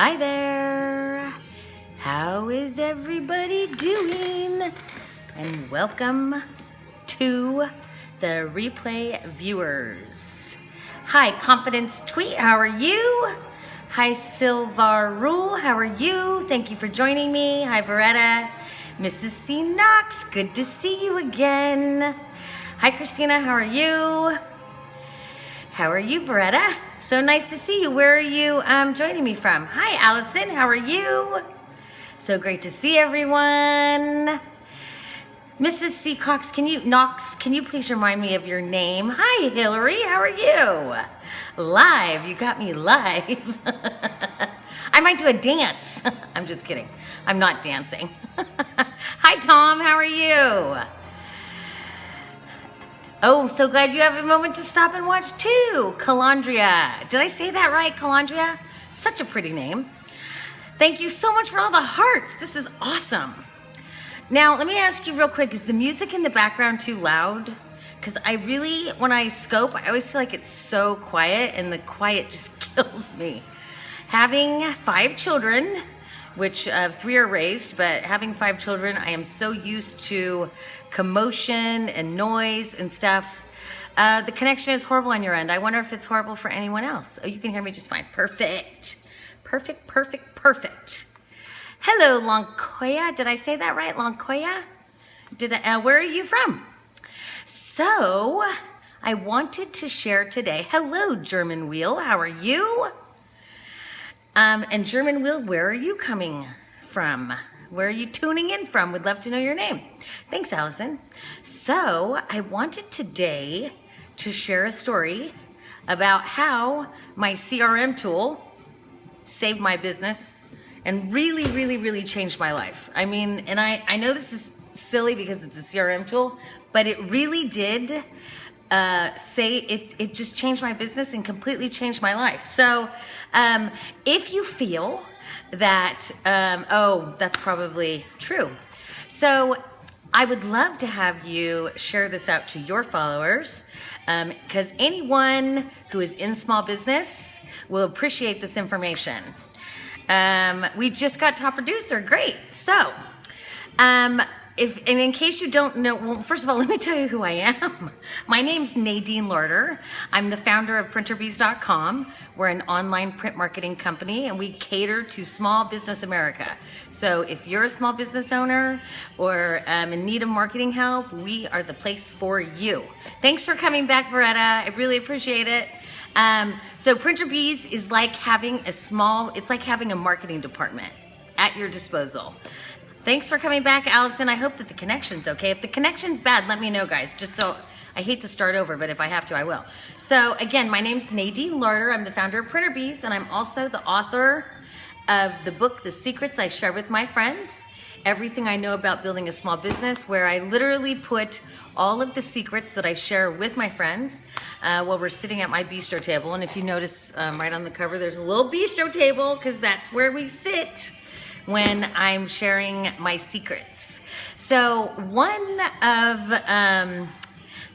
Hi there. How is everybody doing? And welcome to the replay viewers. Hi, Confidence Tweet. How are you? Hi, Silvar Rule. How are you? Thank you for joining me. Hi, Veretta. Mrs. C. Knox. Good to see you again. Hi, Christina. How are you? How are you, Veretta? So nice to see you. Where are you joining me from? Hi, Allison. How are you? So great to see everyone. Mrs. C. Can you please remind me of your name? Hi, Hillary. How are you? Live. You got me live. I might do a dance. I'm just kidding. I'm not dancing. Hi, Tom. How are you? Oh, so glad you have a moment to stop and watch too. Calandria. Did I say that right, Calandria? Such a pretty name. Thank you so much for all the hearts. This is awesome. Now, let me ask you real quick, is the music in the background too loud? Because I really, when I scope, I always feel like it's so quiet and the quiet just kills me. Having 5 children, which 3 are raised, but having 5 children, I am so used to commotion and noise and stuff. The connection is horrible on your end. I wonder if it's horrible for anyone else. Oh, you can hear me just fine. Perfect. Perfect, perfect, perfect. Hello, Lonkoya. Did I say that right, Lonkoya? Where are you from? So, I wanted to share today. Hello, German Wheel. How are you? And German Wheel, where are you coming from? Where are you tuning in from? Would love to know your name. Thanks, Allison. So I wanted today to share a story about how my CRM tool saved my business and really changed my life. I mean, and I know this is silly because it's a CRM tool, but it really did it just changed my business and completely changed my life. So if you feel that, oh, that's probably true. So I would love to have you share this out to your followers because anyone who is in small business will appreciate this information. We just got top producer, great. So, in case you don't know, well, first of all, let me tell you who I am. My name's Nadine Larder. I'm the founder of printerbees.com. We're an online print marketing company and we cater to small business America. So if you're a small business owner or in need of marketing help, we are the place for you. Thanks for coming back, Veretta. I really appreciate it. So Printer Bees is like having it's like having a marketing department at your disposal. Thanks for coming back, Allison. I hope that the connection's okay. If the connection's bad, let me know, guys. Just so, I hate to start over, but if I have to, I will. So again, my name's Nadine Larder. I'm the founder of Printer Bees, and I'm also the author of the book, The Secrets I Share with My Friends, Everything I Know About Building a Small Business, where I literally put all of the secrets that I share with my friends while we're sitting at my bistro table. And if you notice right on the cover, there's a little bistro table because that's where we sit when I'm sharing my secrets. So one of,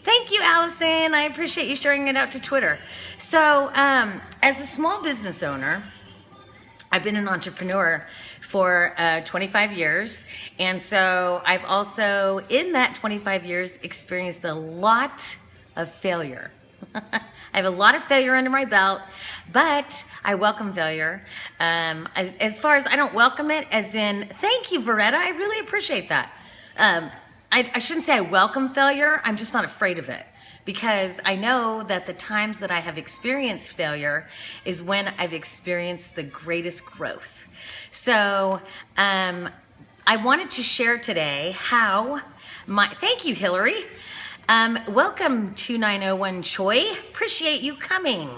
thank you, Allison. I appreciate you sharing it out to Twitter. So as a small business owner, I've been an entrepreneur for 25 years. And so I've also, in that 25 years, experienced a lot of failure. I have a lot of failure under my belt, but I welcome failure. As far as I don't welcome it as in, thank you, Veretta, I really appreciate that. I shouldn't say I welcome failure, I'm just not afraid of it. Because I know that the times that I have experienced failure is when I've experienced the greatest growth. So I wanted to share today how thank you, Hillary. Welcome 2901 Choi. Appreciate you coming.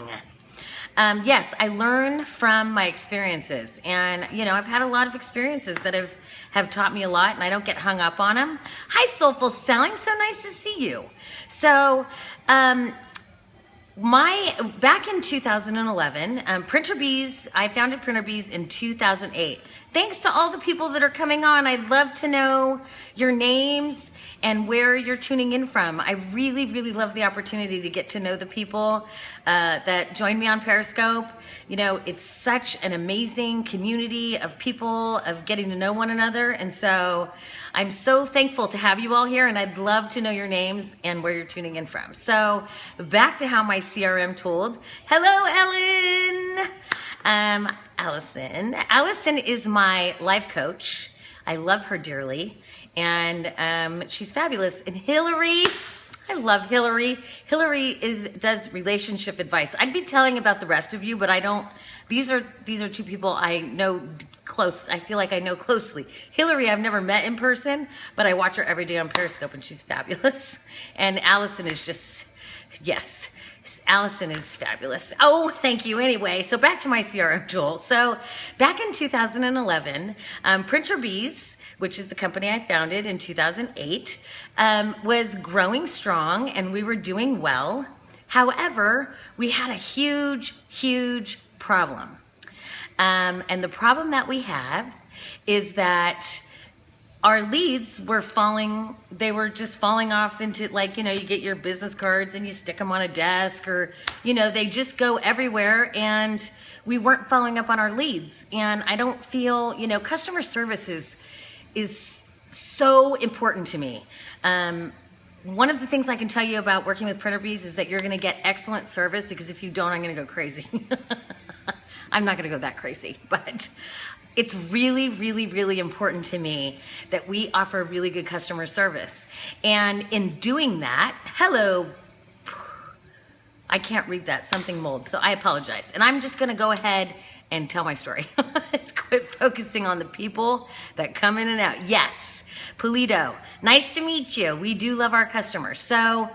Yes, I learn from my experiences, and you know, I've had a lot of experiences that have taught me a lot, and I don't get hung up on them. Hi, Soulful Selling. So nice to see you. So, back in 2011, Printer Bees, I founded Printer Bees in 2008. Thanks to all the people that are coming on. I'd love to know your names and where you're tuning in from. I really love the opportunity to get to know the people that joined me on Periscope. You know, it's such an amazing community of people, of getting to know one another. And so I'm so thankful to have you all here, and I'd love to know your names and where you're tuning in from. So back to how my CRM tooled. Hello, Ellen. Allison is my life coach. I love her dearly, and she's fabulous. And Hillary, I love Hillary. Hillary does relationship advice. I'd be telling about the rest of you, but I don't. These are two people I know close. I feel like I know closely. Hillary, I've never met in person, but I watch her every day on Periscope, and she's fabulous. And Allison is just, yes. Allison is fabulous. Oh, thank you. Anyway, so back to my CRM tool. So back in 2011, Printer Bees, which is the company I founded in 2008, was growing strong and we were doing well. However, we had a huge problem. And the problem that we had is that our leads were they were just falling off into, like, you know, you get your business cards and you stick them on a desk, or, you know, they just go everywhere, and we weren't following up on our leads. And I don't feel, you know, customer service is so important to me. One of the things I can tell you about working with Printer Bees is that you're going to get excellent service, because if you don't, I'm going to go crazy. I'm not going to go that crazy, but it's really important to me that we offer really good customer service. And in doing that, hello, I can't read that, something mold, so I apologize. And I'm just gonna go ahead and tell my story. Let's quit focusing on the people that come in and out. Yes, Polito, nice to meet you. We do love our customers. So,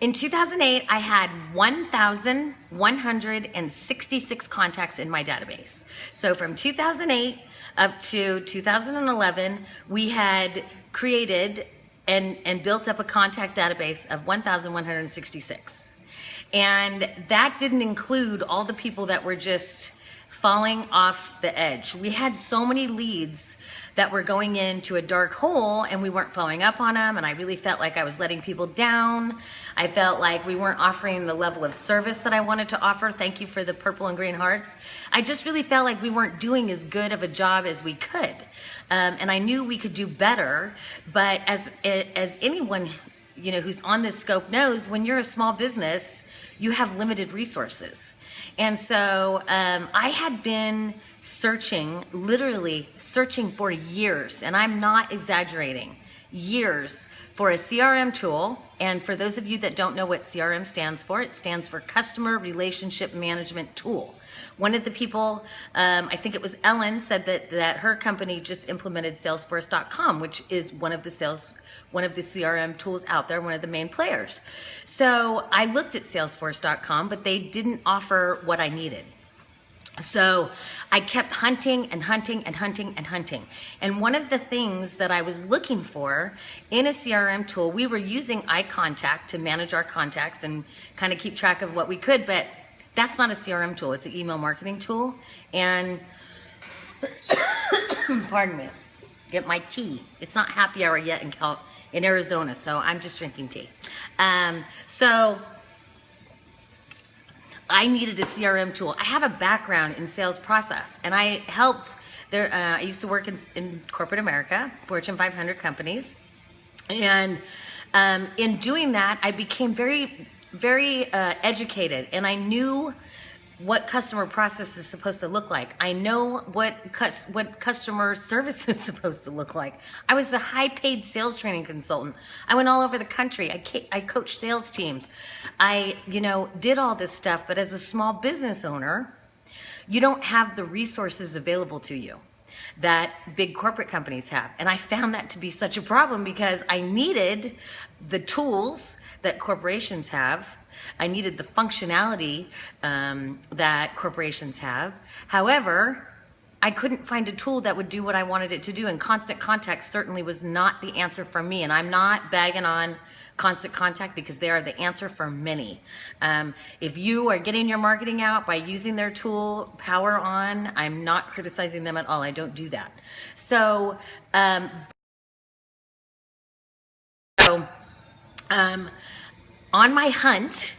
in 2008, I had 1,166 contacts in my database. So from 2008 up to 2011, we had created and built up a contact database of 1,166. And that didn't include all the people that were just falling off the edge. We had so many leads that were going into a dark hole, and we weren't following up on them, and I really felt like I was letting people down. I felt like we weren't offering the level of service that I wanted to offer. Thank you for the purple and green hearts. I just really felt like we weren't doing as good of a job as we could. And I knew we could do better, but as anyone, you know, who's on this scope knows, when you're a small business, you have limited resources. And so I had been literally searching for years, and I'm not exaggerating, years, for a CRM tool. And for those of you that don't know what CRM stands for, it stands for Customer Relationship Management Tool. One of the people, I think it was Ellen, said that her company just implemented Salesforce.com, which is one of the CRM tools out there, one of the main players. So I looked at Salesforce.com, but they didn't offer what I needed. So I kept hunting and hunting and hunting and hunting. And one of the things that I was looking for in a CRM tool, we were using iContact to manage our contacts and kind of keep track of what we could, but that's not a CRM tool, it's an email marketing tool. And pardon me, get my tea. It's not happy hour yet in Arizona, so I'm just drinking tea. So I needed a CRM tool. I have a background in sales process, and I helped there. I used to work in corporate America, Fortune 500 companies. And in doing that, I became very educated, and I knew what customer process is supposed to look like. I know what customer service is supposed to look like. I was a high-paid sales training consultant. I went all over the country. I coached sales teams. I, did all this stuff, but as a small business owner, you don't have the resources available to you that big corporate companies have. And I found that to be such a problem because I needed the tools that corporations have. I needed the functionality that corporations have. However, I couldn't find a tool that would do what I wanted it to do, and Constant Contact certainly was not the answer for me. And I'm not bagging on Constant Contact because they are the answer for many. If you are getting your marketing out by using their tool, Power On, I'm not criticizing them at all. I don't do that. So, on my hunt,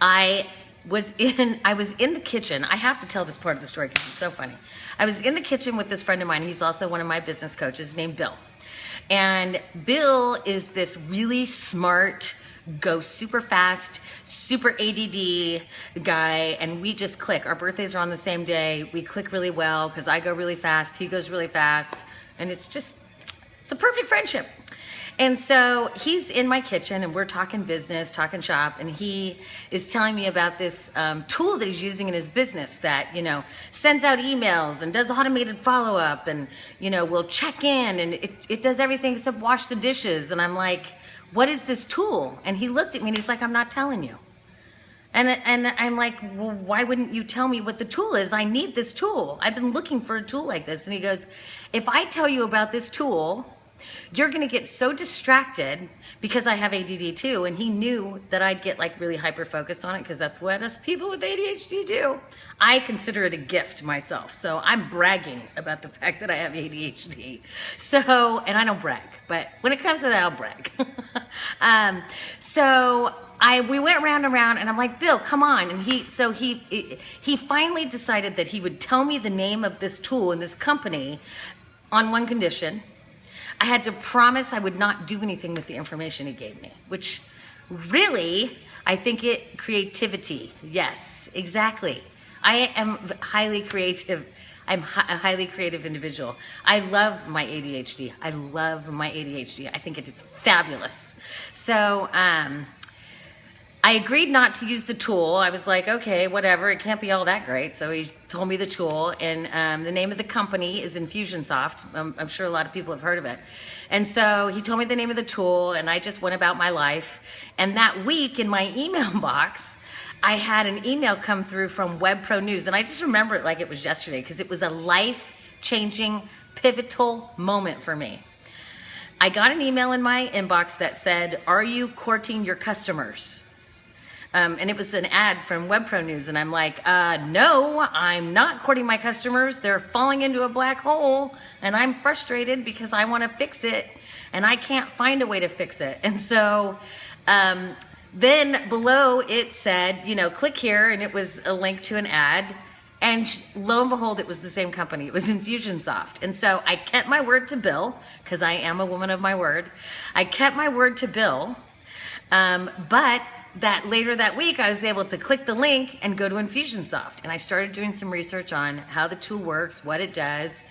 I was in the kitchen. I have to tell this part of the story because it's so funny. I was in the kitchen with this friend of mine. He's also one of my business coaches named Bill. And Bill is this really smart, goes super fast, super ADD guy, and we just click. Our birthdays are on the same day. We click really well because I go really fast, he goes really fast, and it's a perfect friendship. And so he's in my kitchen and we're talking business, talking shop, and he is telling me about this tool that he's using in his business that, sends out emails and does automated follow-up and, will check in, and it does everything except wash the dishes. And I'm like, what is this tool? And he looked at me and he's like, I'm not telling you. And I'm like, well, why wouldn't you tell me what the tool is? I need this tool. I've been looking for a tool like this. And he goes, if I tell you about this tool, you're gonna get so distracted, because I have ADD too, and he knew that I'd get like really hyper focused on it because that's what us people with ADHD do. I consider it a gift myself, so I'm bragging about the fact that I have ADHD. So, and I don't brag, but when it comes to that, I'll brag. We went round and round, and I'm like, Bill, come on. And he finally decided that he would tell me the name of this tool in this company on one condition. I had to promise I would not do anything with the information he gave me, which really, I think creativity. Yes, exactly. I am highly creative. I'm a highly creative individual. I love my ADHD. I think it is fabulous. So, I agreed not to use the tool. I was like, okay, whatever, it can't be all that great. So he told me the tool, and the name of the company is Infusionsoft. I'm sure a lot of people have heard of it. And so he told me the name of the tool, and I just went about my life. And that week in my email box, I had an email come through from WebPro News, and I just remember it like it was yesterday because it was a life-changing, pivotal moment for me. I got an email in my inbox that said, "Are you courting your customers?" And it was an ad from WebPro News, and I'm like, no, I'm not courting my customers. They're falling into a black hole, and I'm frustrated because I want to fix it, and I can't find a way to fix it. And so then below it said, click here, and it was a link to an ad, and lo and behold, it was the same company. It was Infusionsoft. And so I kept my word to Bill, because I am a woman of my word. I kept my word to Bill, but later that week, I was able to click the link and go to Infusionsoft. And I started doing some research on how the tool works, what it does.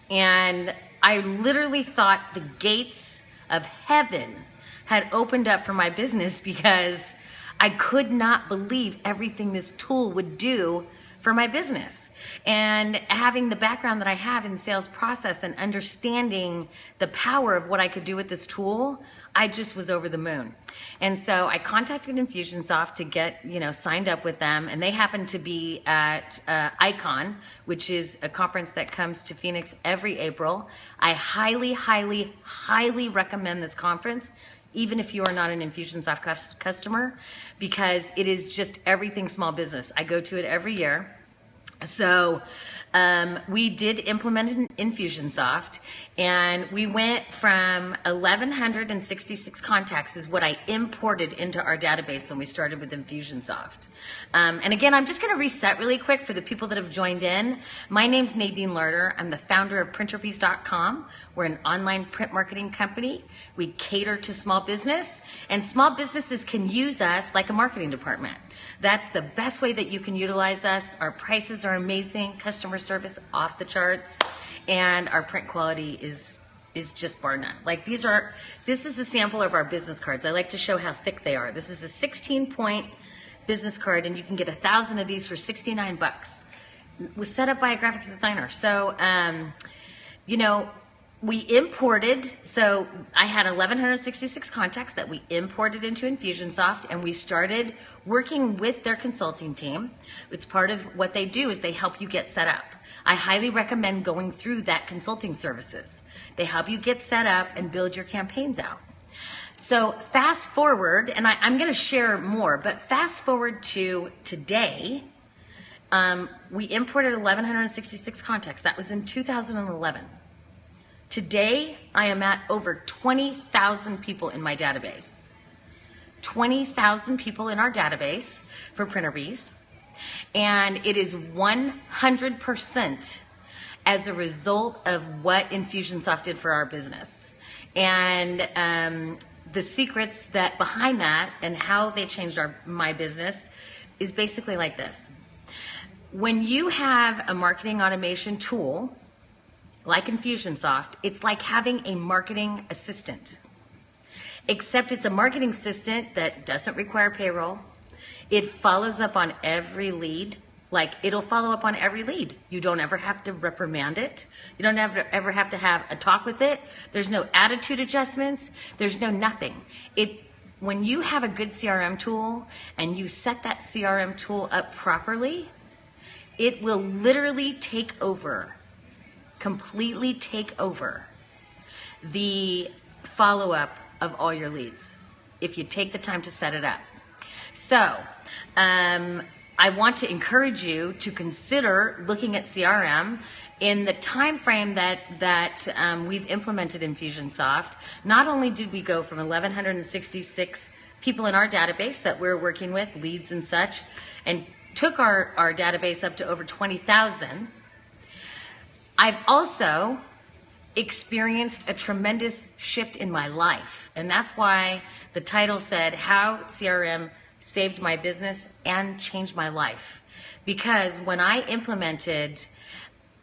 And I literally thought the gates of heaven had opened up for my business because I could not believe everything this tool would do for my business. And having the background that I have in sales process and understanding the power of what I could do with this tool, I just was over the moon. And so I contacted Infusionsoft to get, signed up with them. And they happen to be at Icon, which is a conference that comes to Phoenix every April. I highly, highly, highly recommend this conference, even if you are not an Infusionsoft customer, because it is just everything small business. I go to it every year. So we did implement Infusionsoft, and we went from 1,166 contacts is what I imported into our database when we started with Infusionsoft. And again, I'm just going to reset really quick for the people that have joined in. My name's Nadine Larder. I'm the founder of printerbees.com. We're an online print marketing company. We cater to small business, and small businesses can use us like a marketing department. That's the best way that you can utilize us. Our prices are amazing, customer service off the charts, and our print quality is just bar none. Like this is a sample of our business cards. I like to show how thick they are. This is a 16-point business card, and you can get 1,000 of these for $69. It was set up by a graphics designer. So, we imported, so I had 1,166 contacts that we imported into Infusionsoft, and we started working with their consulting team. It's part of what they do is they help you get set up. I highly recommend going through that consulting services. They help you get set up and build your campaigns out. So fast forward, and I'm going to share more, but fast forward to today, we imported 1,166 contacts. That was in 2011. Today, I am at over 20,000 people in my database. 20,000 people in our database for Printer Bees, and it is 100% as a result of what Infusionsoft did for our business. And the secrets that behind that and how they changed my business is basically like this. When you have a marketing automation tool like Infusionsoft, it's like having a marketing assistant. Except it's a marketing assistant that doesn't require payroll. It follows up on every lead. Like, it'll follow up on every lead. You don't ever have to reprimand it. You don't ever have to have a talk with it. There's no attitude adjustments. There's no nothing. When you have a good CRM tool and you set that CRM tool up properly, it will literally completely take over the follow-up of all your leads if you take the time to set it up. So, I want to encourage you to consider looking at CRM in the time frame that we've implemented Infusionsoft. Not only did we go from 1,166 people in our database that we're working with, leads and such, and took our database up to over 20,000, I've also experienced a tremendous shift in my life. And that's why the title said, How CRM Saved My Business and Changed My Life. Because when I implemented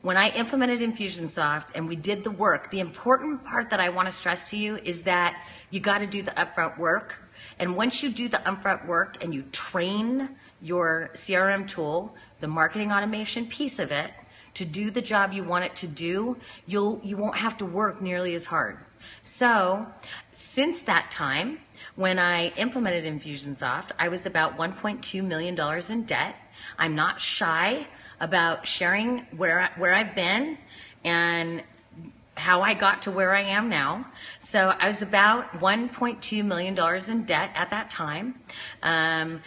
Infusionsoft and we did the work, the important part that I want to stress to you is that you got to do the upfront work. And once you do the upfront work and you train your CRM tool, the marketing automation piece of it, to do the job you want it to do, you won't have to work nearly as hard. So since that time, when I implemented Infusionsoft, I was about $1.2 million in debt. I'm not shy about sharing where I've been and how I got to where I am now. So I was about $1.2 million in debt at that time. Hello,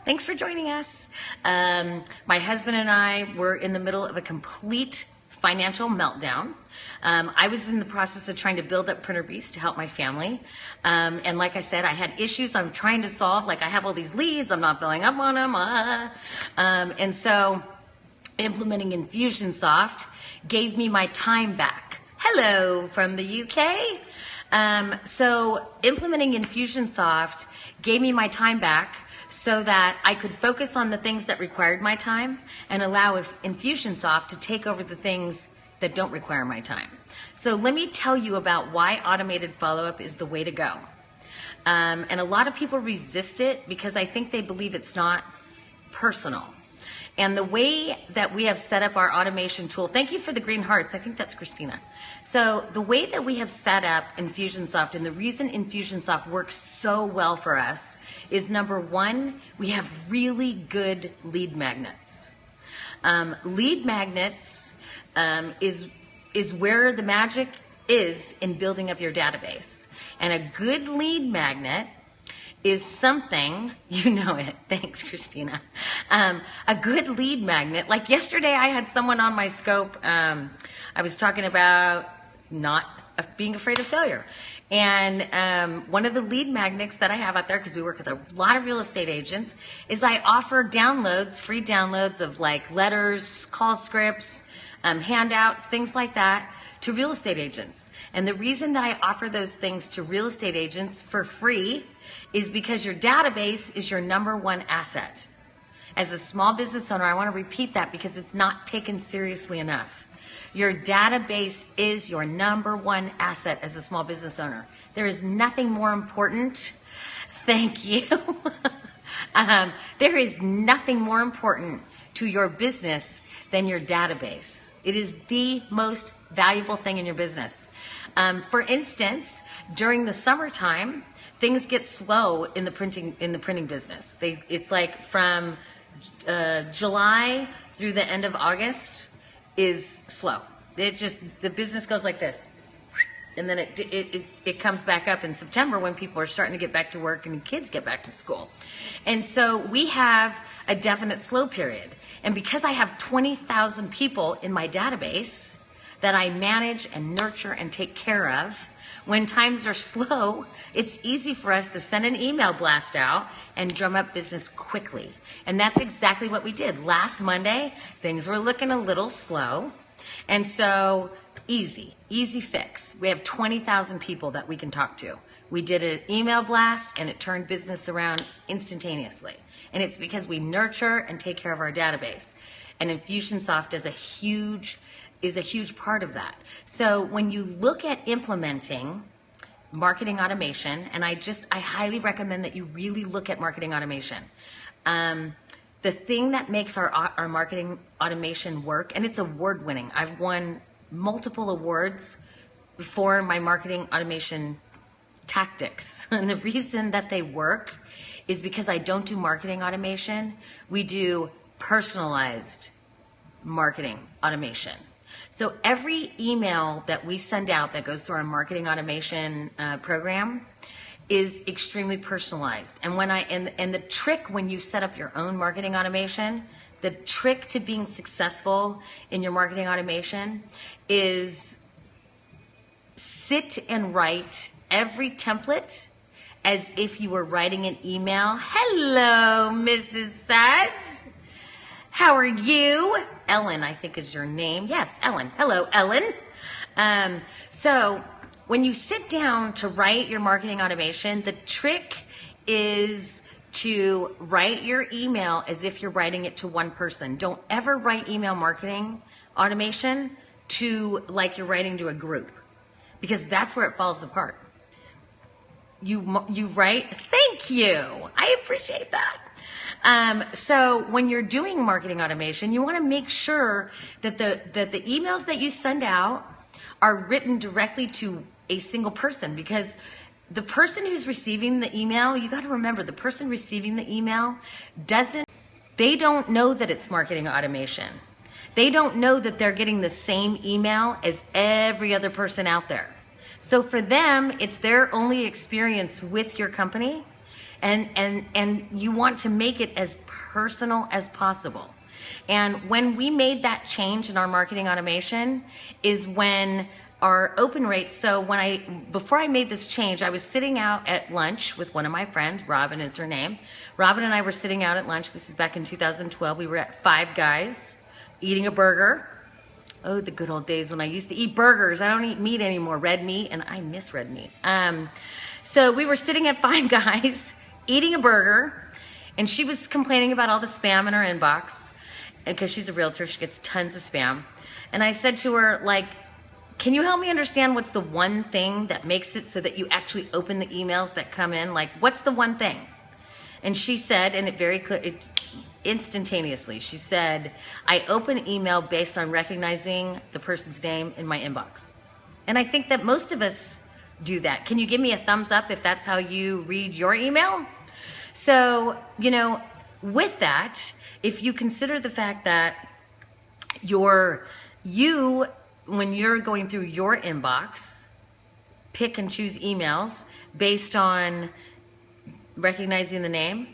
thanks for joining us. My husband and I were in the middle of a complete financial meltdown. I was in the process of trying to build up Printer Bees to help my family. And like I said, I had issues I'm trying to solve. Like, I have all these leads, I'm not filling up on them. And so implementing Infusionsoft gave me my time back. Hello from the UK. So implementing Infusionsoft gave me my time back so that I could focus on the things that required my time and allow Infusionsoft to take over the things that don't require my time. So let me tell you about why automated follow-up is the way to go. And a lot of people resist it because I think they believe it's not personal. And the way that we have set up our automation tool, thank you for the green hearts, I think that's Christina. So the way that we have set up Infusionsoft, and the reason Infusionsoft works so well for us is, number one, we have really good lead magnets. Lead magnets is where the magic is in building up your database. And a good lead magnet is something, you know it, thanks Christina, a good lead magnet. Like yesterday I had someone on my scope, I was talking about not being afraid of failure. And one of the lead magnets that I have out there, because we work with a lot of real estate agents, is I offer downloads, free downloads of like letters, call scripts, handouts, things like that to real estate agents. And the reason that I offer those things to real estate agents for free is because your database is your number one asset. As a small business owner, I want to repeat that because it's not taken seriously enough. Your database is your number one asset as a small business owner. There is nothing more important. Thank you. There is nothing more important to your business than your database. It is the most valuable thing in your business. For instance, during the summertime, things get slow in the printing business. It's like from July through the end of August is slow. The business goes like this. And then it comes back up in September when people are starting to get back to work and kids get back to school. And so we have a definite slow period. And because I have 20,000 people in my database, that I manage and nurture and take care of. When times are slow, it's easy for us to send an email blast out and drum up business quickly. And that's exactly what we did. Last Monday, things were looking a little slow. And so easy fix. We have 20,000 people that we can talk to. We did an email blast and it turned business around instantaneously. And it's because we nurture and take care of our database. And Infusionsoft is a huge part of that. So when you look at implementing marketing automation, and I highly recommend that you really look at marketing automation. The thing that makes our marketing automation work, and it's award winning. I've won multiple awards for my marketing automation tactics. And the reason that they work is because I don't do marketing automation. We do personalized marketing automation. So every email that we send out that goes through our marketing automation program is extremely personalized. And and the trick when you set up your own marketing automation, the trick to being successful in your marketing automation is sit and write every template as if you were writing an email. Hello, Mrs. Suds. How are you? Ellen, I think is your name. Yes, Ellen. Hello, Ellen. So when you sit down to write your marketing automation, the trick is to write your email as if you're writing it to one person. Don't ever write email marketing automation to like you're writing to a group, because that's where it falls apart. You write, thank you. I appreciate that. So when you're doing marketing automation, you want to make sure that the emails that you send out are written directly to a single person, because the person who's receiving the email, you got to remember, the person receiving the email they don't know that it's marketing automation. They don't know that they're getting the same email as every other person out there. So for them, it's their only experience with your company, and you want to make it as personal as possible. And when we made that change in our marketing automation is when our open rate, so before I made this change, I was sitting out at lunch with one of my friends, Robin is her name. Robin and I were sitting out at lunch, this is back in 2012, we were at Five Guys, eating a burger. Oh, the good old days when I used to eat burgers. I don't eat meat anymore, red meat, and I miss red meat. So we were sitting at Five Guys, eating a burger, and she was complaining about all the spam in her inbox, because she's a realtor, she gets tons of spam. And I said to her, like, can you help me understand what's the one thing that makes it so that you actually open the emails that come in? Like, what's the one thing? And she said, and instantaneously, she said, I open email based on recognizing the person's name in my inbox. And I think that most of us do that. Can you give me a thumbs up if that's how you read your email? So, with that, if you consider the fact that when you're going through your inbox, pick and choose emails based on recognizing the name,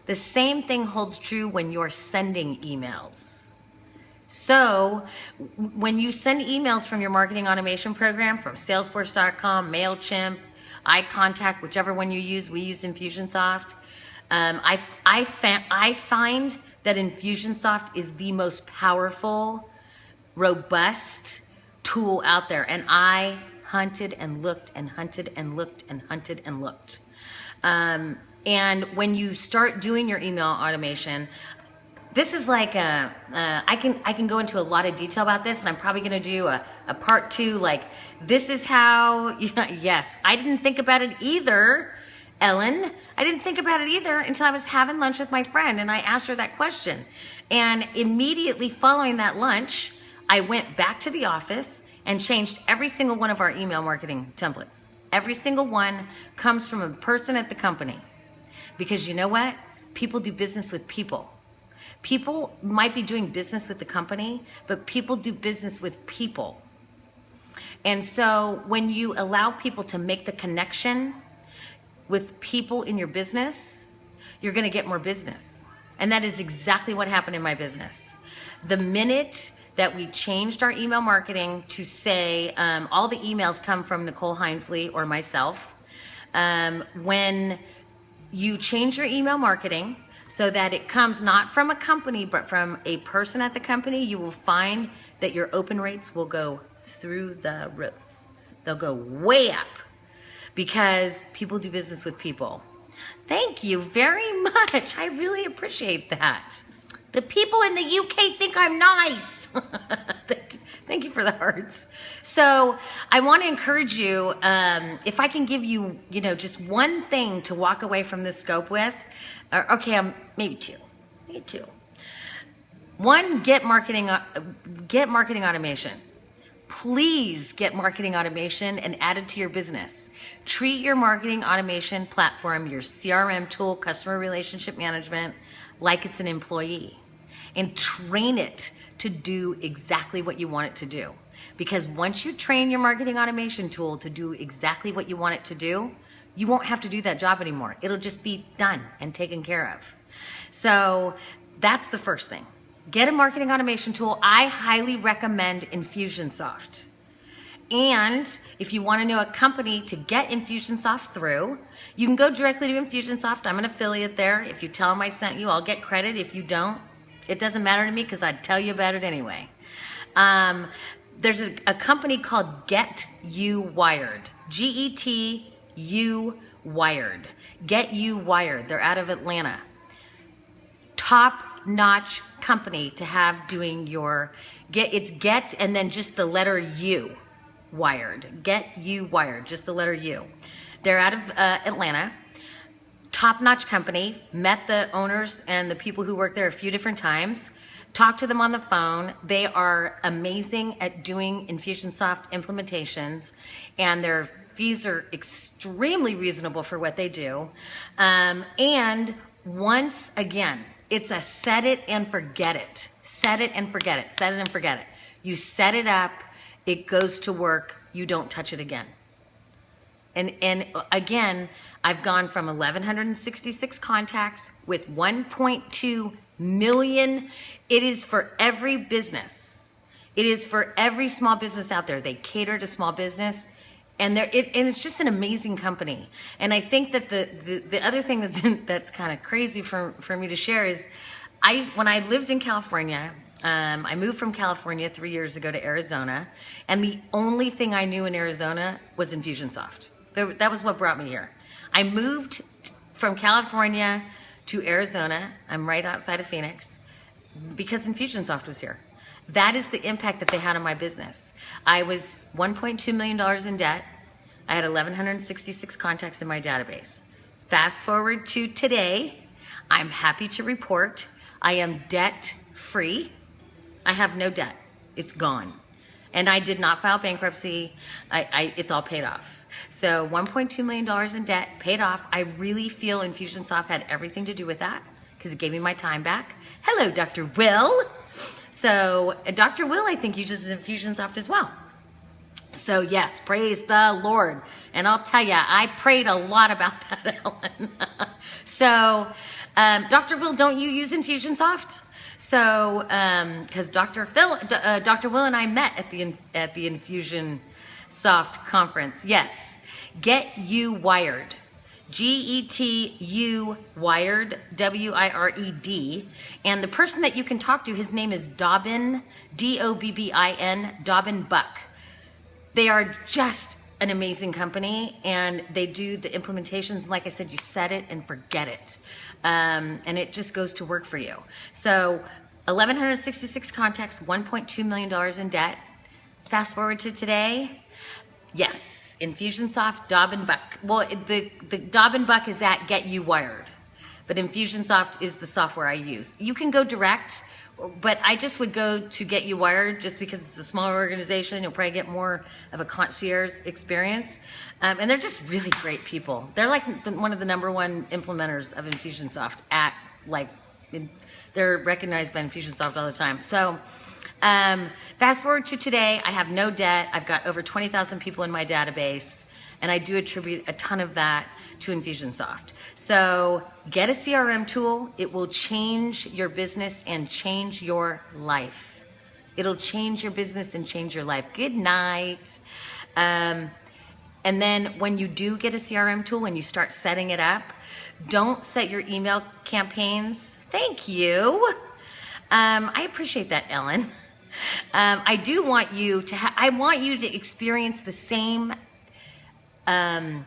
the same thing holds true when you're sending emails. So when you send emails from your marketing automation program, from Salesforce.com, MailChimp, iContact, whichever one you use, we use Infusionsoft. I find that Infusionsoft is the most powerful, robust tool out there. And I hunted and looked and hunted and looked and hunted and looked. And when you start doing your email automation, this is like I can go into a lot of detail about this, and I'm probably going to do a part 2. Like, this is how. Yes, I didn't think about it either, Ellen. I didn't think about it either until I was having lunch with my friend, and I asked her that question. And immediately following that lunch, I went back to the office and changed every single one of our email marketing templates. Every single one comes from a person at the company. Because you know what? People do business with people. People might be doing business with the company, but people do business with people. And so when you allow people to make the connection with people in your business, you're going to get more business. And that is exactly what happened in my business. The minute that we changed our email marketing to say all the emails come from Nicole Hinesley or myself. When you change your email marketing so that it comes not from a company but from a person at the company, you will find that your open rates will go through the roof. They'll go way up because people do business with people. Thank you very much. I really appreciate that. The people in the UK think I'm nice. Thank you for the hearts. So I want to encourage you, if I can give you, just one thing to walk away from this scope with, maybe two. One, get marketing automation. Please get marketing automation and add it to your business. Treat your marketing automation platform, your CRM tool, customer relationship management, like it's an employee, and train it to do exactly what you want it to do. Because once you train your marketing automation tool to do exactly what you want it to do, you won't have to do that job anymore. It'll just be done and taken care of. So that's the first thing. Get a marketing automation tool. I highly recommend Infusionsoft. And if you want to know a company to get Infusionsoft through, you can go directly to Infusionsoft. I'm an affiliate there. If you tell them I sent you, I'll get credit. If you don't, it doesn't matter to me because I'd tell you about it anyway. There's a company called Get You Wired. GETU Wired. Get You Wired. They're out of Atlanta. Top-notch company to have doing your it's get and then just the letter U wired. Get You Wired, just the letter U. They're out of Atlanta. Top-notch company. Met the owners and the people who work there a few different times. Talked to them on the phone. They are amazing at doing Infusionsoft implementations, and their fees are extremely reasonable for what they do. And once again, it's a set it and forget it. Set it and forget it. Set it and forget it. You set it up, it goes to work, you don't touch it again. And again, I've gone from 1,166 contacts with 1.2 million. It is for every business. It is for every small business out there. They cater to small business. And it's just an amazing company. And I think that the other thing that's kind of crazy for me to share is, when I lived in California, I moved from California 3 years ago to Arizona, and the only thing I knew in Arizona was Infusionsoft. That was what brought me here. I moved from California to Arizona. I'm right outside of Phoenix because Infusionsoft was here. That is the impact that they had on my business. I was $1.2 million in debt. I had 1,166 contacts in my database. Fast forward to today, I'm happy to report I am debt free. I have no debt. It's gone. And I did not file bankruptcy. It's all paid off. So $1.2 million in debt, paid off. I really feel Infusionsoft had everything to do with that because it gave me my time back. Hello, Dr. Will. So Dr. Will, I think, uses Infusionsoft as well. So yes, praise the Lord. And I'll tell you, I prayed a lot about that, Ellen. So Dr. Will, don't you use Infusionsoft? So because Dr. Will and I met at the Infusionsoft conference. Yes, Get You Wired. GETU Wired, WIRED, and the person that you can talk to, his name is Dobbin, DOBBIN, Dobbin Buck. They are just an amazing company, and they do the implementations. Like I said, you set it and forget it, and it just goes to work for you. So 1,166 contacts, $1.2 million in debt. Fast forward to today. Yes, Infusionsoft, Dobbin Buck. Well, the Dobbin Buck is at Get You Wired, but Infusionsoft is the software I use. You can go direct, but I just would go to Get You Wired just because it's a smaller organization. You'll probably get more of a concierge experience. And they're just really great people. They're like one of the #1 implementers of Infusionsoft they're recognized by Infusionsoft all the time. So fast forward to today, I have no debt. I've got over 20,000 people in my database, and I do attribute a ton of that to Infusionsoft. So get a CRM tool. It will change your business and change your life. It'll change your business and change your life. Good night. And then when you do get a CRM tool and you start setting it up, don't set your email campaigns. Thank you. I appreciate that, Ellen. I do want you to I want you to experience the same amount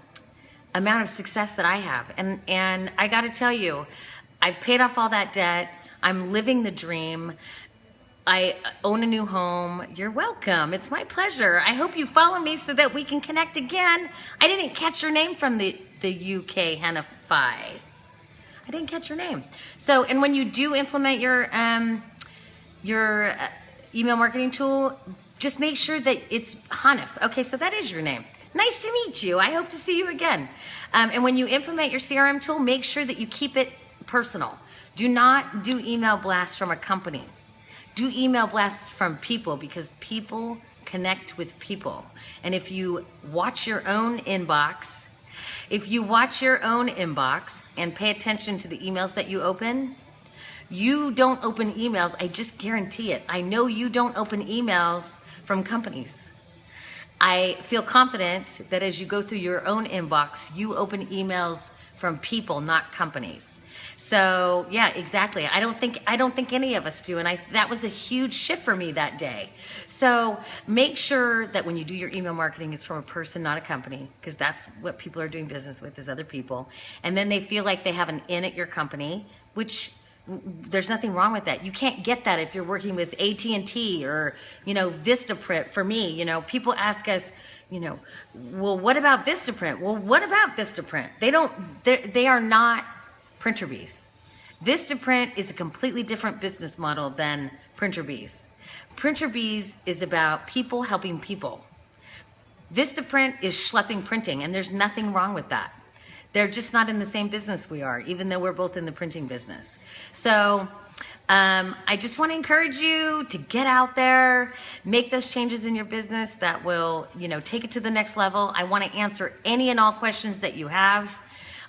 of success that I have. And I got to tell you, I've paid off all that debt. I'm living the dream. I own a new home. You're welcome. It's my pleasure. I hope you follow me so that we can connect again. I didn't catch your name from the UK, Hannah Phi. I didn't catch your name. So, and when you do implement your email marketing tool, just make sure that it's Hanif. Okay, so that is your name. Nice to meet you. I hope to see you again. And when you implement your CRM tool, make sure that you keep it personal. Do not do email blasts from a company. Do email blasts from people, because people connect with people. And if you watch your own inbox, and pay attention to the emails that you open, you don't open emails. I just guarantee it. I know you don't open emails from companies. I feel confident that as you go through your own inbox, you open emails from people, not companies. So yeah, exactly. I don't think any of us do, and that was a huge shift for me that day. So make sure that when you do your email marketing, it's from a person, not a company, because that's what people are doing business with, is other people. And then they feel like they have an in at your company, which there's nothing wrong with that. You can't get that if you're working with AT&T or, Vistaprint. For me, people ask us, well, what about Vistaprint? Well, what about Vistaprint? They are not printer bees. Vistaprint is a completely different business model than printer bees. Printer bees is about people helping people. Vistaprint is schlepping printing, and there's nothing wrong with that. They're just not in the same business we are, even though we're both in the printing business. So I just want to encourage you to get out there, make those changes in your business that will, take it to the next level. I want to answer any and all questions that you have.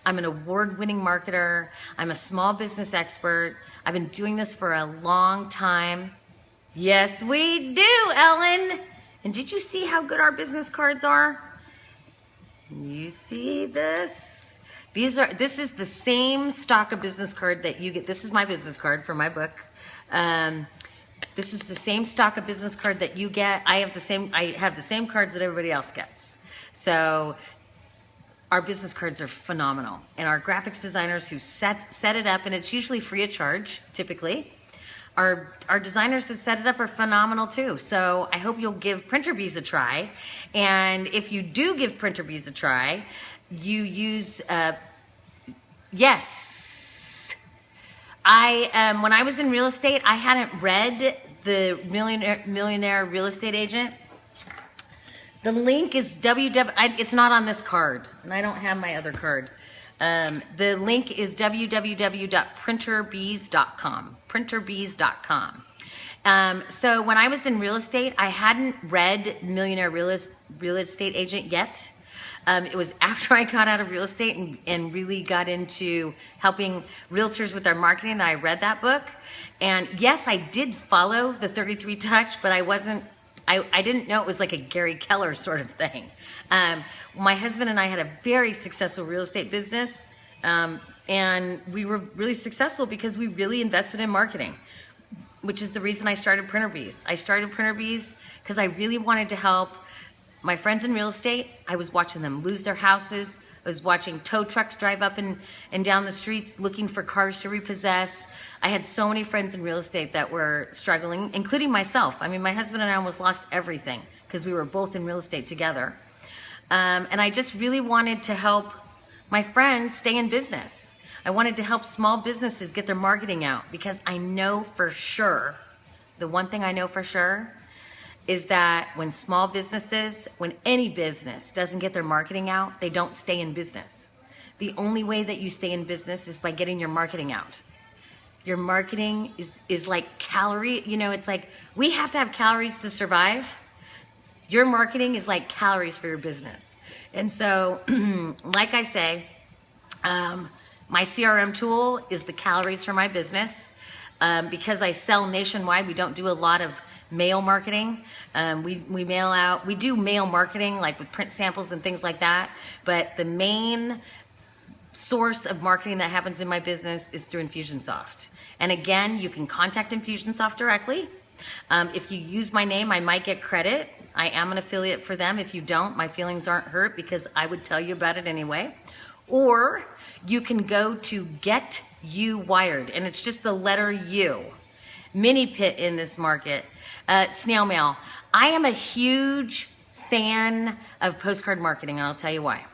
I'm an award-winning marketer. I'm a small business expert. I've been doing this for a long time. Yes, we do, Ellen. And did you see how good our business cards are? You see this? This is the same stock of business card that you get. This is my business card for my book. This is the same stock of business card that you get. I have the same cards that everybody else gets. So our business cards are phenomenal. And our graphics designers who set it up, and it's usually free of charge, typically. Our designers that set it up are phenomenal too. So I hope you'll give Printer Bees a try. And if you do give Printer Bees a try, you use, yes. When I was in real estate, I hadn't read the Millionaire Real Estate Agent. The link is it's not on this card, and I don't have my other card. The link is www.printerbees.com. Printerbees.com. So when I was in real estate, I hadn't read Millionaire Real Estate Agent yet. It was after I got out of real estate and really got into helping realtors with their marketing that I read that book. And yes, I did follow the 33 Touch, but I didn't know it was like a Gary Keller sort of thing. My husband and I had a very successful real estate business, and we were really successful because we really invested in marketing, which is the reason I started Printer Bees. I started Printer Bees because I really wanted to help my friends in real estate. I was watching them lose their houses. I was watching tow trucks drive up and down the streets looking for cars to repossess. I had so many friends in real estate that were struggling, including myself. I mean, my husband and I almost lost everything because we were both in real estate together. And I just really wanted to help my friends stay in business. I wanted to help small businesses get their marketing out, because I know for sure, the one thing I know for sure is that when any business doesn't get their marketing out, they don't stay in business. The only way that you stay in business is by getting your marketing out. Your marketing is like calorie, it's like we have to have calories to survive. Your marketing is like calories for your business. And so, like I say, my CRM tool is the calories for my business. Because I sell nationwide, we don't do a lot of mail marketing. We mail out, we do mail marketing like with print samples and things like that, but the main source of marketing that happens in my business is through Infusionsoft. And again, you can contact Infusionsoft directly. If you use my name, I might get credit. I am an affiliate for them. If you don't, my feelings aren't hurt because I would tell you about it anyway. Or you can go to Get You Wired, and it's just the letter U. Mini pit in this market. Snail mail. I am a huge fan of postcard marketing, and I'll tell you why.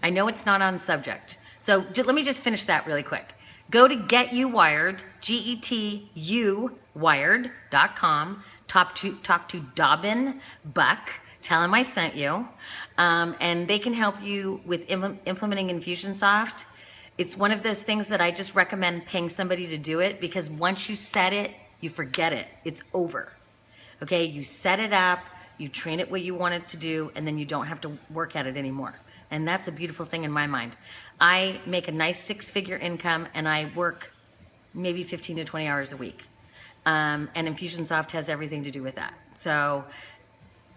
I know it's not on subject. So let me just finish that really quick. Go to Get You Wired, GETU wired.com. Talk to Dobbin Buck. Tell him I sent you. And they can help you with implementing Infusionsoft. It's one of those things that I just recommend paying somebody to do it, because once you set it, you forget it. It's over. Okay, you set it up, you train it what you want it to do, and then you don't have to work at it anymore. And that's a beautiful thing in my mind. I make a nice 6-figure income, and I work maybe 15 to 20 hours a week. And Infusionsoft has everything to do with that. So,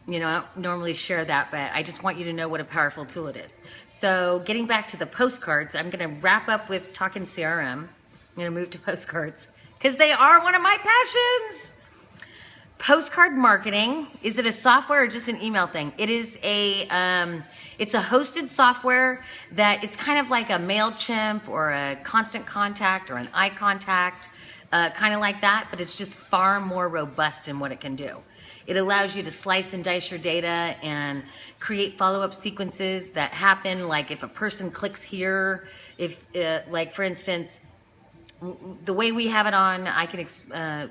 you know, I don't normally share that, but I just want you to know what a powerful tool it is. So getting back to the postcards, I'm gonna wrap up with talking CRM. I'm gonna move to postcards because they are one of my passions. Postcard marketing, is it a software or just an email thing? It is it's a hosted software that it's kind of like a MailChimp or a Constant Contact or an iContact, kind of like that, but it's just far more robust in what it can do. It allows you to slice and dice your data and create follow-up sequences that happen, like if a person clicks here, if like for instance, the way we have it on,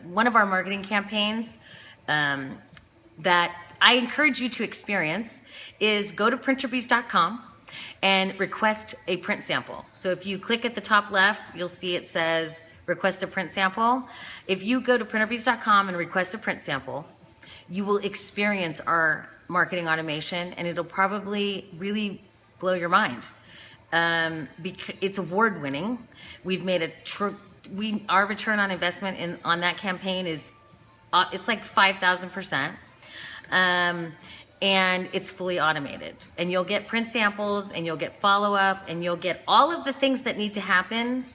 one of our marketing campaigns that I encourage you to experience is go to printerbees.com and request a print sample. So if you click at the top left, you'll see it says request a print sample. If you go to printerbees.com and request a print sample, you will experience our marketing automation, and it'll probably really blow your mind. Because it's award-winning. We've made our return on investment on that campaign is it's like 5,000%, and it's fully automated. And you'll get print samples, and you'll get follow-up, and you'll get all of the things that need to happen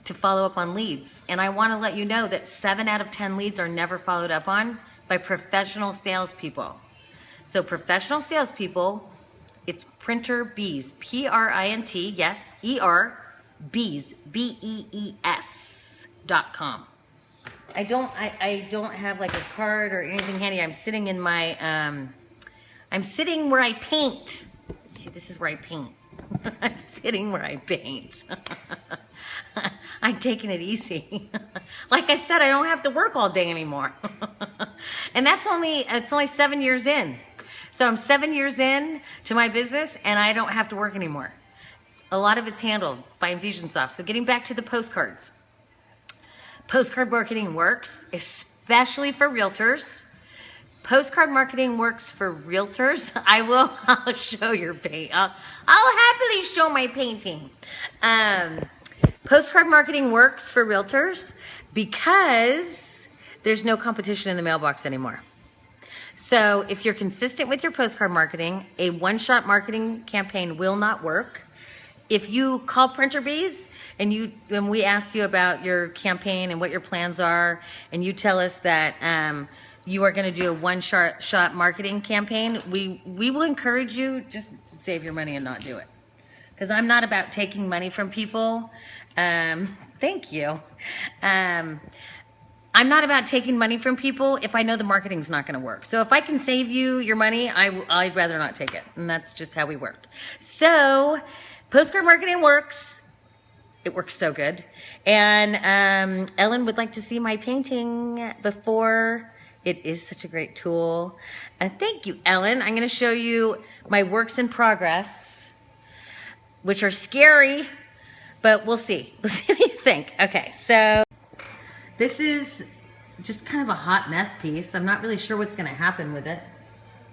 to follow up on leads. And I want to let you know that 7 out of 10 leads are never followed up on by professional salespeople. So professional salespeople, it's Printer Bees, P-R-I-N-T, yes, E-R, Bees, B-E-E-S.com. I don't have like a card or anything handy. I'm sitting in my, I'm sitting where I paint. See, this is where I paint. I'm sitting where I paint. I'm taking it easy. Like I said, I don't have to work all day anymore. And it's only 7 years in. So I'm 7 years in to my business, and I don't have to work anymore. A lot of it's handled by Infusionsoft. So getting back to the postcards. Postcard marketing works, especially for realtors. Postcard marketing works for realtors. I'll show your paint. I'll happily show my painting. Postcard marketing works for realtors because there's no competition in the mailbox anymore. So if you're consistent with your postcard marketing, a one-shot marketing campaign will not work. If you call Printer Bees and we ask you about your campaign and what your plans are, and you tell us that you are going to do a one-shot marketing campaign, we will encourage you just to save your money and not do it. Because I'm not about taking money from people. Thank you. I'm not about taking money from people if I know the marketing's not going to work. So if I can save you your money, I'd rather not take it. And that's just how we work. So postcard marketing works. It works so good. And Ellen would like to see my painting before. It is such a great tool. And thank you, Ellen. I'm going to show you my works in progress, which are scary, but we'll see. We'll see what you think. Okay, so this is just kind of a hot mess piece. I'm not really sure what's going to happen with it.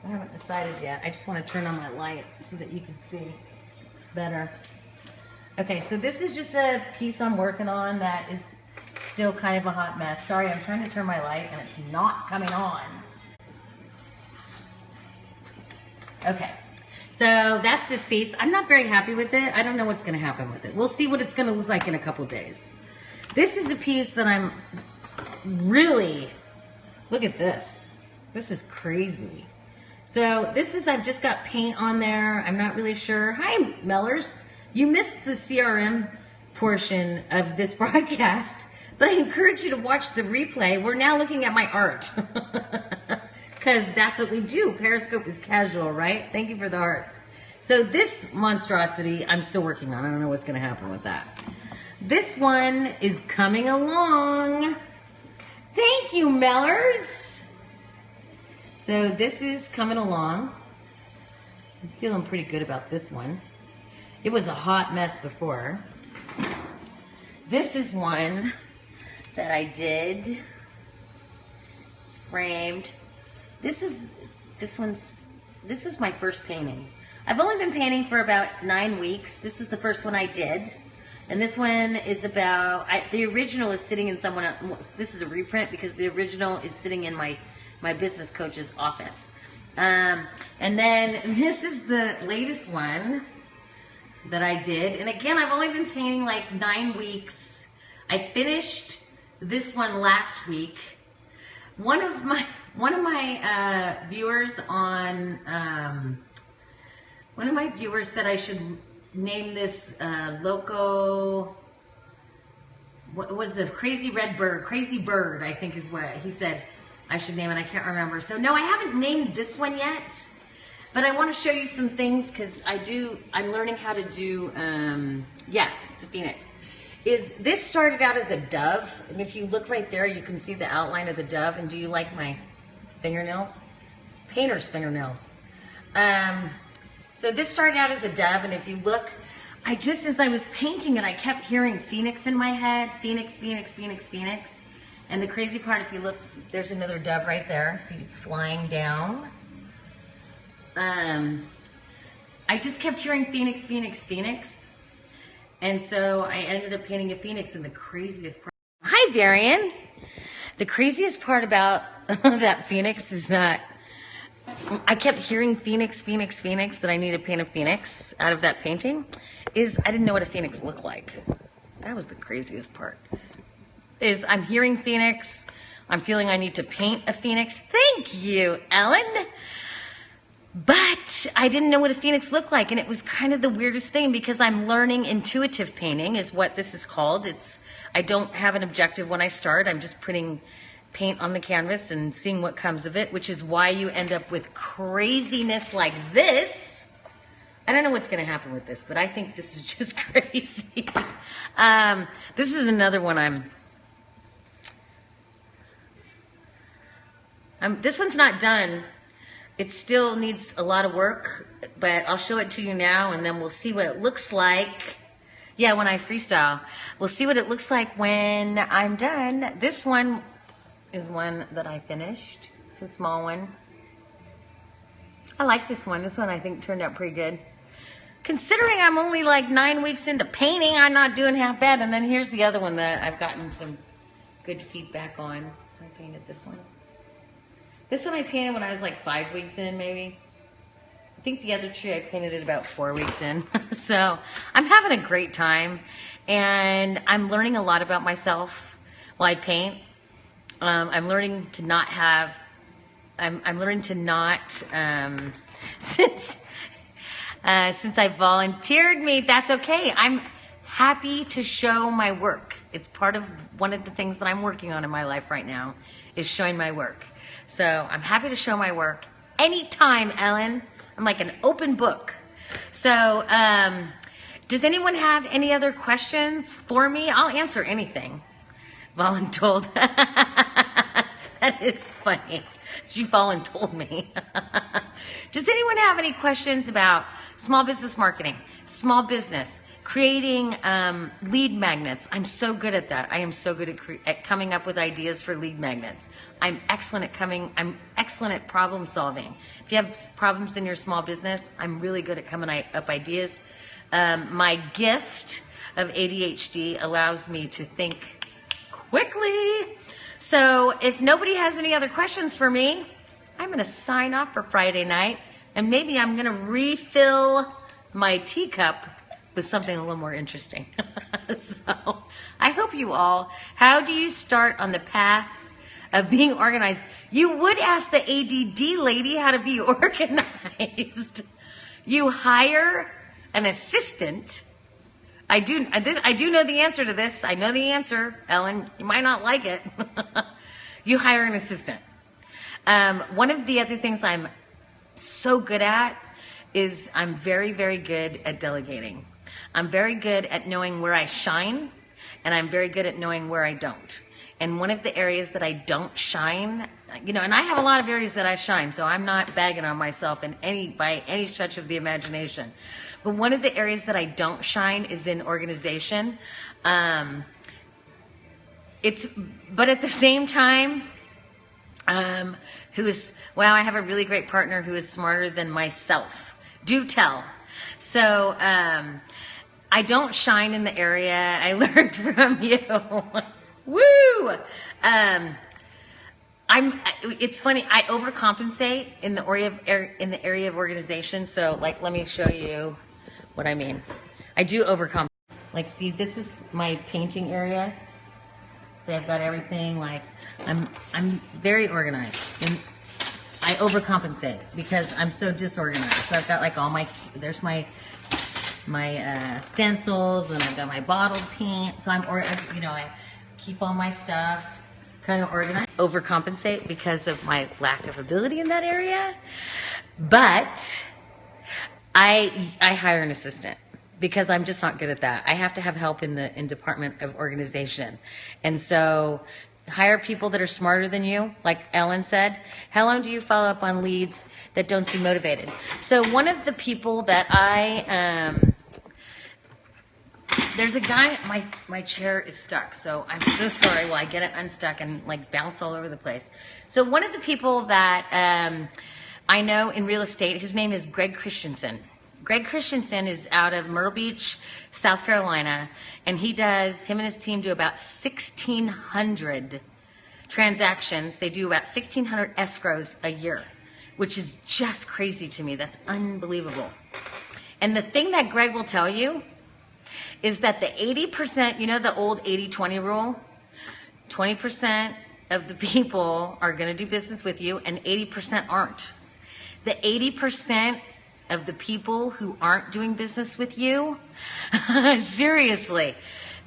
I haven't decided yet. I just want to turn on my light so that you can see better. Okay, so this is just a piece I'm working on that is Still kind of a hot mess. Sorry, I'm trying to turn my light and it's not coming on. Okay, so that's this piece. I'm not very happy with it. I don't know what's gonna happen with it. We'll see what it's gonna look like in a couple days. This is a piece that I'm really, look at this. This is crazy. So this is, I've just got paint on there. I'm not really sure. Hi, Mellers. You missed the CRM portion of this broadcast, but I encourage you to watch the replay. We're now looking at my art. Because that's what we do. Periscope is casual, right? Thank you for the hearts. So this monstrosity, I'm still working on. I don't know what's going to happen with that. This one is coming along. Thank you, Mellers. So this is coming along. I'm feeling pretty good about this one. It was a hot mess before. This is one that I did. It's framed. This is my first painting. I've only been painting for about 9 weeks. This was the first one I did. And this one is about, the original is sitting in someone else. This is a reprint because the original is sitting in my business coach's office. And then this is the latest one that I did. And again, I've only been painting like 9 weeks. I finished this one last week. One of my viewers said I should name this Loco, what was the Crazy Bird, I think is what he said I should name it. I can't remember. So no, I haven't named this one yet. But I want to show you some things because I'm learning how to do, yeah, it's a phoenix. This started out as a dove, and if you look right there, you can see the outline of the dove. And do you like my fingernails? It's painter's fingernails. So this started out as a dove, and if you look, as I was painting it, I kept hearing phoenix in my head, phoenix, phoenix, phoenix, phoenix. And the crazy part, if you look, there's another dove right there. See, it's flying down. I just kept hearing phoenix, phoenix, phoenix. And so I ended up painting a phoenix, and the craziest part. Hi, Varian. The craziest part about that phoenix is that I kept hearing phoenix, phoenix, phoenix, that I need to paint a phoenix out of that painting, is I didn't know what a phoenix looked like. That was the craziest part. Is I'm hearing phoenix, I'm feeling I need to paint a phoenix. Thank you, Ellen. But I didn't know what a phoenix looked like, and it was kind of the weirdest thing because I'm learning intuitive painting is what this is called. I don't have an objective when I start. I'm just putting paint on the canvas and seeing what comes of it, which is why you end up with craziness like this. I don't know what's going to happen with this, but I think this is just crazy. This is another one this one's not done. It still needs a lot of work, but I'll show it to you now, and then we'll see what it looks like. Yeah, when I freestyle. We'll see what it looks like when I'm done. This one is one that I finished. It's a small one. I like this one. This one I think turned out pretty good. Considering I'm only like 9 weeks into painting, I'm not doing half bad. And then here's the other one that I've gotten some good feedback on. I painted this one. This one I painted when I was like 5 weeks in, maybe. I think the other tree I painted it about 4 weeks in. So I'm having a great time, and I'm learning a lot about myself while I paint. I'm learning to not have. I'm learning to not. Since I volunteered me, that's okay. I'm happy to show my work. It's part of one of the things that I'm working on in my life right now is showing my work. So I'm happy to show my work anytime, Ellen. I'm like an open book. So does anyone have any other questions for me? I'll answer anything. Voluntold. That is funny. She voluntold me. Does anyone have any questions about small business marketing, small business, creating lead magnets? I'm so good at that. I am so good at coming up with ideas for lead magnets. I'm excellent at problem solving. If you have problems in your small business, I'm really good at coming up ideas. My gift of ADHD allows me to think quickly. So if nobody has any other questions for me, I'm going to sign off for Friday night, and maybe I'm going to refill my teacup with something a little more interesting. So I hope you all, how do you start on the path of being organized? You would ask the ADD lady how to be organized. You hire an assistant. I do know the answer to this. I know the answer, Ellen. You might not like it. You hire an assistant. One of the other things I'm so good at is I'm very, very good at delegating. I'm very good at knowing where I shine, and I'm very good at knowing where I don't. And one of the areas that I don't shine, and I have a lot of areas that I shine, so I'm not bagging on myself by any stretch of the imagination. But one of the areas that I don't shine is in organization. But at the same time, I have a really great partner who is smarter than myself. Do tell. So, I don't shine in the area. I learned from you. Woo! It's funny. I overcompensate in the area of organization. So, let me show you what I mean. I do overcompensate. See, this is my painting area. So I've got everything. I'm very organized, and I overcompensate because I'm so disorganized. So I've got there's my stencils, and I've got my bottled paint. So I keep all my stuff kind of organized. Overcompensate because of my lack of ability in that area, but I hire an assistant because I'm just not good at that. I have to have help in department of organization, and so hire people that are smarter than you. Like Ellen said, how long do you follow up on leads that don't seem motivated? So one of the people that there's a guy, my chair is stuck, so I'm so sorry while I get it unstuck and bounce all over the place. So one of the people that I know in real estate, his name is Greg Christensen. Greg Christensen is out of Myrtle Beach, South Carolina, and him and his team do about 1,600 transactions. They do about 1,600 escrows a year, which is just crazy to me. That's unbelievable. And the thing that Greg will tell you is that the 80%, the old 80-20 rule? 20% of the people are going to do business with you, and 80% aren't. The 80% of the people who aren't doing business with you, seriously,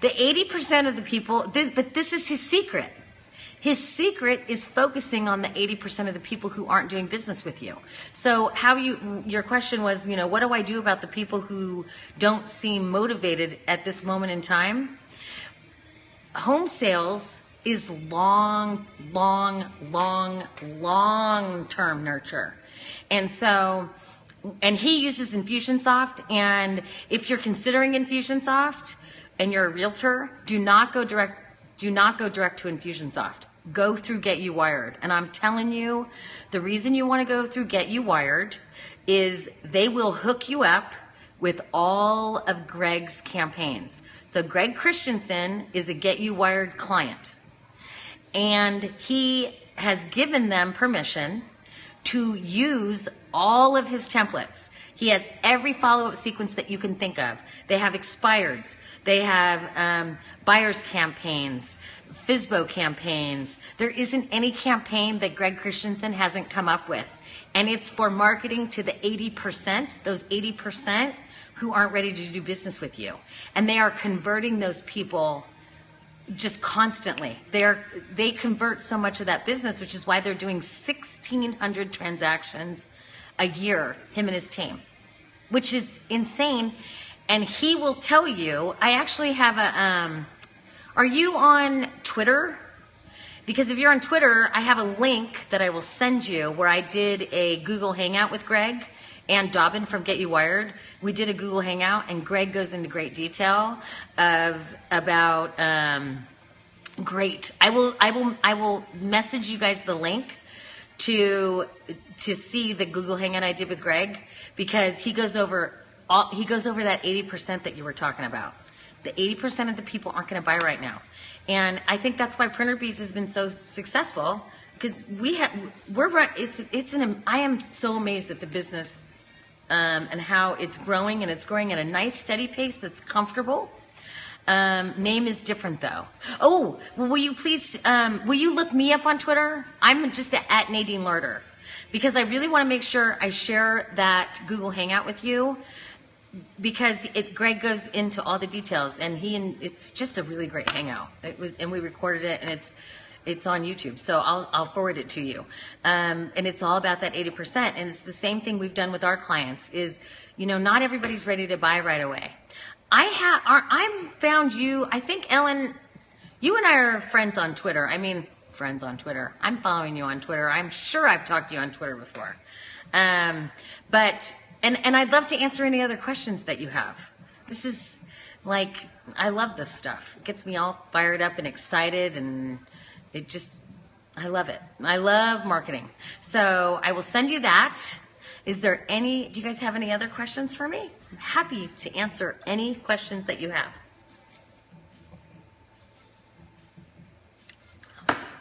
the 80% of the people, but this is his secret. His secret is focusing on the 80% of the people who aren't doing business with you. So your question was, what do I do about the people who don't seem motivated at this moment in time? Home sales is long-term nurture. And he uses Infusionsoft, and if you're considering Infusionsoft and you're a realtor, do not go direct to Infusionsoft. Go through Get You Wired. And I'm telling you, the reason you want to go through Get You Wired is they will hook you up with all of Greg's campaigns. So Greg Christensen is a Get You Wired client, and he has given them permission to use all of his templates. He has every follow-up sequence that you can think of. They have expireds. They have buyers campaigns, FSBO campaigns. There isn't any campaign that Greg Christensen hasn't come up with. And it's for marketing to the 80%, those 80% who aren't ready to do business with you. And they are converting those people just constantly. They convert so much of that business, which is why they're doing 1,600 transactions a year, him and his team, which is insane. And he will tell you, I actually have are you on Twitter? Because if you're on Twitter, I have a link that I will send you where I did a Google Hangout with Greg and Dobbin from Get You Wired. We did a Google Hangout, and Greg goes into great detail about great. I will message you guys the link to see the Google Hangout I did with Greg, because he goes over that 80% that you were talking about. The 80% of the people aren't going to buy right now. And I think that's why Printer Bees has been so successful, because I am so amazed at the business and how it's growing, and it's growing at a nice steady pace that's comfortable. Name is different though. Oh, will you please, will you look me up on Twitter? I'm just at Nadine Larder, because I really want to make sure I share that Google Hangout with you, because Greg goes into all the details, and it's just a really great hangout. And we recorded it, and it's on YouTube, so I'll forward it to you. And it's all about that 80%, and it's the same thing we've done with our clients. Is not everybody's ready to buy right away. I found you. I think Ellen, you and I are friends on Twitter. I mean, friends on Twitter. I'm following you on Twitter. I'm sure I've talked to you on Twitter before. But I'd love to answer any other questions that you have. This is I love this stuff. It gets me all fired up and excited, and I love it. I love marketing. So I will send you that. Do you guys have any other questions for me? I'm happy to answer any questions that you have.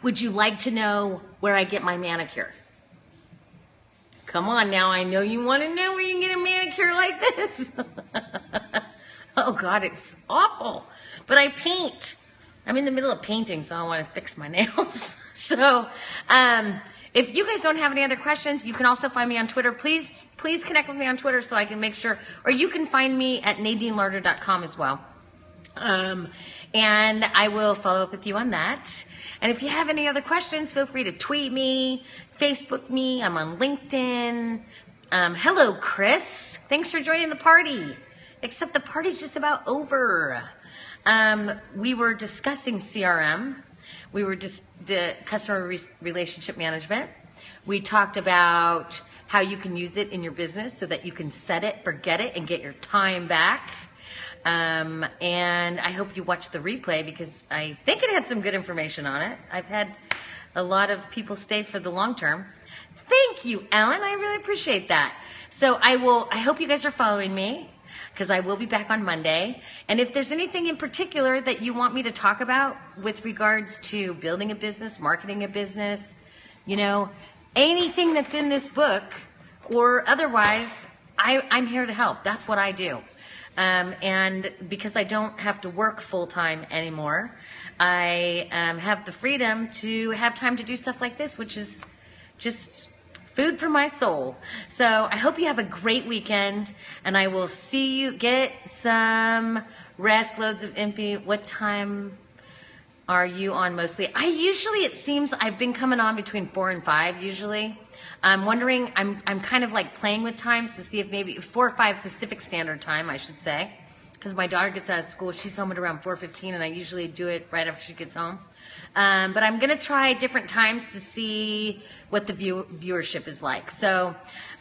Would you like to know where I get my manicure? Come on now, I know you want to know where you can get a manicure like this. Oh God, it's awful. But I paint. I'm in the middle of painting, so I want to fix my nails. So, if you guys don't have any other questions, you can also find me on Twitter. Please connect with me on Twitter so I can make sure, or you can find me at nadinelarder.com as well. And I will follow up with you on that. And if you have any other questions, feel free to tweet me, Facebook me. I'm on LinkedIn. Hello, Chris. Thanks for joining the party. Except the party's just about over. We were discussing CRM. We were just the customer relationship management. We talked about how you can use it in your business so that you can set it, forget it, and get your time back. And I hope you watch the replay, because I think it had some good information on it. I've had a lot of people stay for the long term. Thank you, Ellen. I really appreciate that. So I hope you guys are following me, because I will be back on Monday. And if there's anything in particular that you want me to talk about with regards to building a business, marketing a business, anything that's in this book or otherwise, I'm here to help. That's what I do. And because I don't have to work full-time anymore, I have the freedom to have time to do stuff like this, which is just food for my soul. So I hope you have a great weekend, and I will see you. Get some rest, loads of empty. What time are you on mostly? It seems I've been coming on between 4 and 5 usually. I'm wondering, I'm kind of playing with times to see if maybe 4 or 5 Pacific Standard Time, I should say, because my daughter gets out of school. She's home at around 4:15, and I usually do it right after she gets home. But I'm going to try different times to see what the viewership is like. So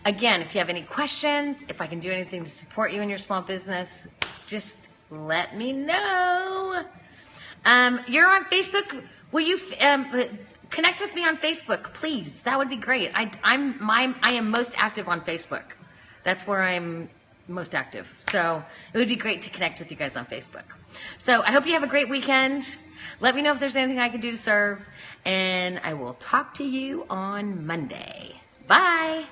again, if you have any questions, if I can do anything to support you in your small business, just let me know. You're on Facebook. Will you connect with me on Facebook, please? That would be great. I am most active on Facebook. That's where I'm most active. So it would be great to connect with you guys on Facebook. So I hope you have a great weekend. Let me know if there's anything I can do to serve, and I will talk to you on Monday. Bye.